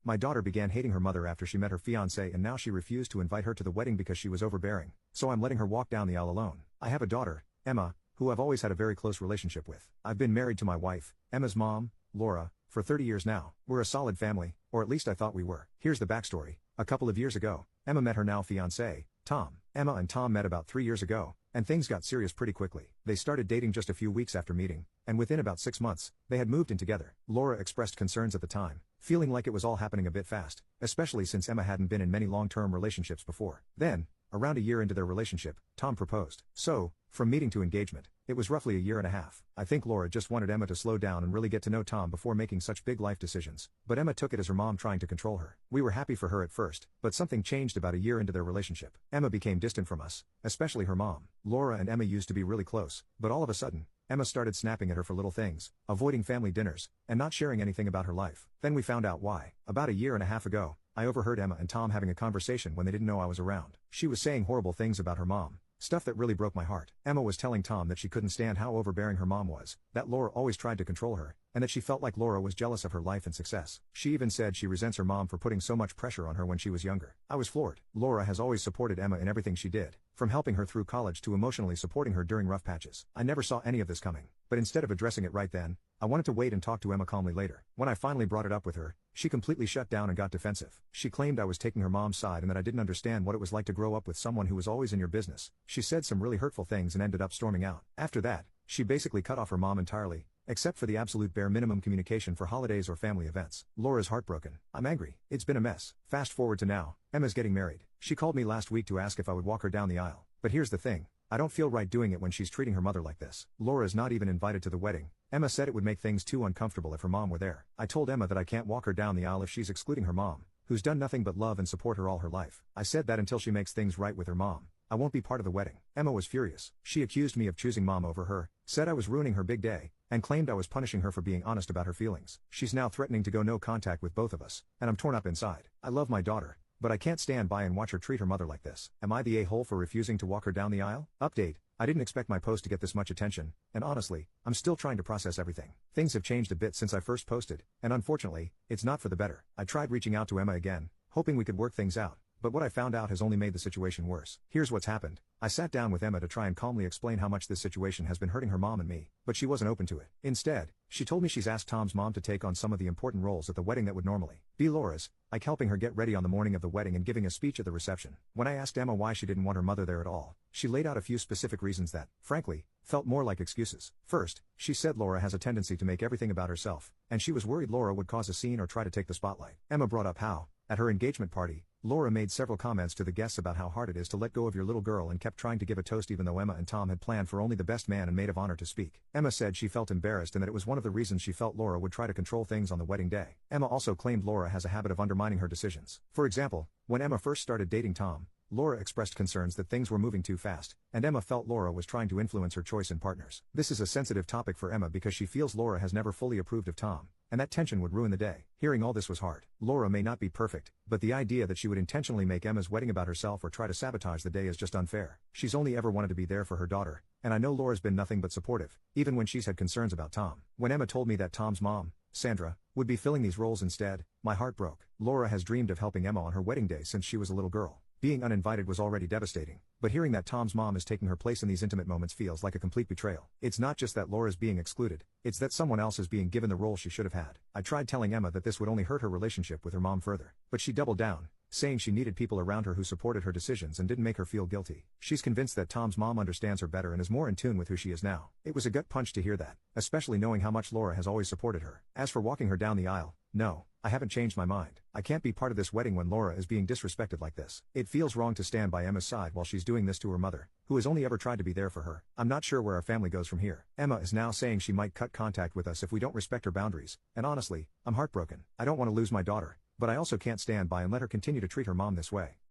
My daughter began hating her mother after she met her fiance, and now she refused to invite her to the wedding because she was overbearing, so I'm letting her walk down the aisle alone. I have a daughter, Emma, who I've always had a very close relationship with. I've been married to my wife, Emma's mom, Laura, for 30 years now. We're a solid family, or at least I thought we were. Here's the backstory. A couple of years ago, Emma met her now fiance, Tom. Emma and Tom met about 3 years ago, and things got serious pretty quickly. They started dating just a few weeks after meeting, and within about 6 months, they had moved in together. Laura expressed concerns at the time, feeling like it was all happening a bit fast, especially since Emma hadn't been in many long-term relationships before. Then, around a year into their relationship, Tom proposed. So, from meeting to engagement, it was roughly a year and a half. I think Laura just wanted Emma to slow down and really get to know Tom before making such big life decisions, but Emma took it as her mom trying to control her. We were happy for her at first, but something changed about a year into their relationship. Emma became distant from us, especially her mom. Laura and Emma used to be really close, but all of a sudden, Emma started snapping at her for little things, avoiding family dinners, and not sharing anything about her life. Then we found out why. About a year and a half ago, I overheard Emma and Tom having a conversation when they didn't know I was around. She was saying horrible things about her mom. Stuff that really broke my heart. Emma was telling Tom that she couldn't stand how overbearing her mom was, that Laura always tried to control her, and that she felt like Laura was jealous of her life and success. She even said she resents her mom for putting so much pressure on her when she was younger. I was floored. Laura has always supported Emma in everything she did, from helping her through college to emotionally supporting her during rough patches. I never saw any of this coming, but instead of addressing it right then, I wanted to wait and talk to Emma calmly later. When I finally brought it up with her, she completely shut down and got defensive. She claimed I was taking her mom's side and that I didn't understand what it was like to grow up with someone who was always in your business. She said some really hurtful things and ended up storming out. After that, she basically cut off her mom entirely, except for the absolute bare minimum communication for holidays or family events. Laura's heartbroken. I'm angry. It's been a mess. Fast forward to now, Emma's getting married. She called me last week to ask if I would walk her down the aisle. But here's the thing. I don't feel right doing it when she's treating her mother like this. Laura's not even invited to the wedding. Emma said it would make things too uncomfortable if her mom were there. I told Emma that I can't walk her down the aisle if she's excluding her mom, who's done nothing but love and support her all her life. I said that until she makes things right with her mom, I won't be part of the wedding. Emma was furious. She accused me of choosing mom over her, said I was ruining her big day, and claimed I was punishing her for being honest about her feelings. She's now threatening to go no contact with both of us, and I'm torn up inside. I love my daughter, but I can't stand by and watch her treat her mother like this. Am I the a-hole for refusing to walk her down the aisle? Update. I didn't expect my post to get this much attention, and honestly, I'm still trying to process everything. Things have changed a bit since I first posted, and unfortunately, it's not for the better. I tried reaching out to Emma again, hoping we could work things out, but what I found out has only made the situation worse. Here's what's happened. I sat down with Emma to try and calmly explain how much this situation has been hurting her mom and me, but she wasn't open to it. Instead, she told me she's asked Tom's mom to take on some of the important roles at the wedding that would normally be Laura's, like helping her get ready on the morning of the wedding and giving a speech at the reception. When I asked Emma why she didn't want her mother there at all, she laid out a few specific reasons that, frankly, felt more like excuses. First, she said Laura has a tendency to make everything about herself, and she was worried Laura would cause a scene or try to take the spotlight. Emma brought up how, at her engagement party, Laura made several comments to the guests about how hard it is to let go of your little girl and kept trying to give a toast even though Emma and Tom had planned for only the best man and maid of honor to speak. Emma said she felt embarrassed and that it was one of the reasons she felt Laura would try to control things on the wedding day. Emma also claimed Laura has a habit of undermining her decisions. For example, when Emma first started dating Tom, Laura expressed concerns that things were moving too fast, and Emma felt Laura was trying to influence her choice in partners. This is a sensitive topic for Emma because she feels Laura has never fully approved of Tom, and that tension would ruin the day. Hearing all this was hard. Laura may not be perfect, but the idea that she would intentionally make Emma's wedding about herself or try to sabotage the day is just unfair. She's only ever wanted to be there for her daughter, and I know Laura's been nothing but supportive, even when she's had concerns about Tom. When Emma told me that Tom's mom, Sandra, would be filling these roles instead, my heart broke. Laura has dreamed of helping Emma on her wedding day since she was a little girl. Being uninvited was already devastating, but hearing that Tom's mom is taking her place in these intimate moments feels like a complete betrayal. It's not just that Laura's being excluded, it's that someone else is being given the role she should have had. I tried telling Emma that this would only hurt her relationship with her mom further, but she doubled down, saying she needed people around her who supported her decisions and didn't make her feel guilty. She's convinced that Tom's mom understands her better and is more in tune with who she is now. It was a gut punch to hear that, especially knowing how much Laura has always supported her. As for walking her down the aisle, no, I haven't changed my mind. I can't be part of this wedding when Laura is being disrespected like this. It feels wrong to stand by Emma's side while she's doing this to her mother, who has only ever tried to be there for her. I'm not sure where our family goes from here. Emma is now saying she might cut contact with us if we don't respect her boundaries, and honestly, I'm heartbroken. I don't want to lose my daughter, but I also can't stand by and let her continue to treat her mom this way.